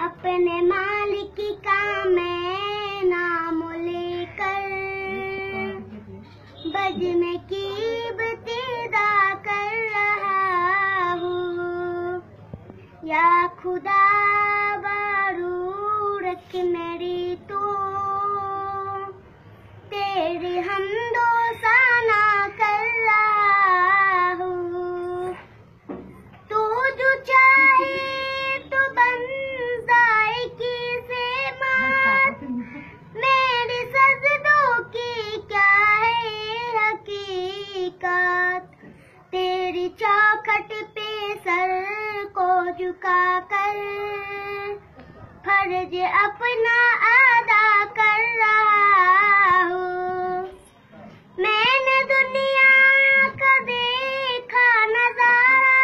अपने मालिक का मैं नाम लेकर बज में कीब तेदा कर रहा हूँ। या खुदा बारू रख मेरी तो तेरी हमदो साना कर रहा हूँ। तू जो चाहे तो बन जाए किसे मात, मेरे सजदों की क्या है हकीकत। तेरी चौखट पे सर को झुका कर फर्ज अपना अदा कर रहा हूँ। मैंने दुनिया का देखा नजारा,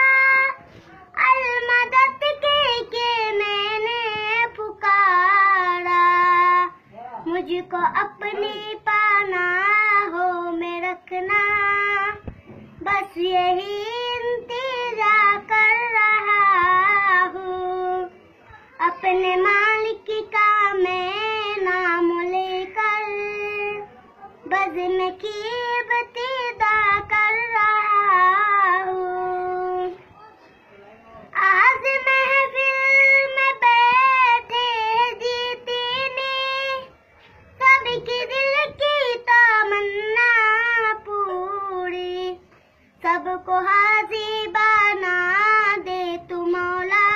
अलमदद के मैंने पुकारा। मुझको अपनी पनाहों में रखना, बस यही इंतजार कर रहा हूँ। अपने मालिक का मैं नाम लेकर बज़्म की इब्तिदा कर रहा हूँ। आज महफिल में बैठे जीतने, सबकी दिल की तमन्ना पूरी, सबको हाज़ी बना दे तू मौला।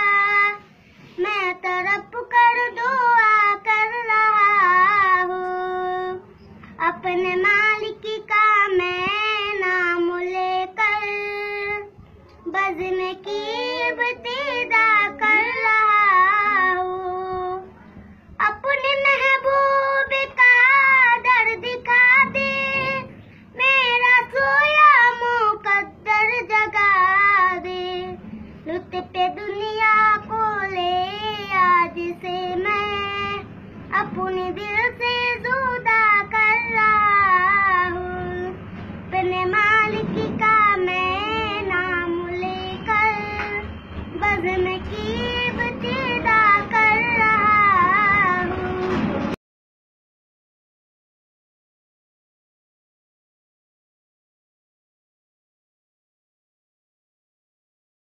मैं तरफ कर दुआ कर रहा हूँ। अपने मालिक का मैं नाम लेकर बज़्म की इब्तिदा कर रहा हूँ। अपने महबूब का दर दिखा दे, मेरा सोया मुकद्दर जगा दे। लुत्फ़े दुनिया को ले आज से मैं अपने दिल से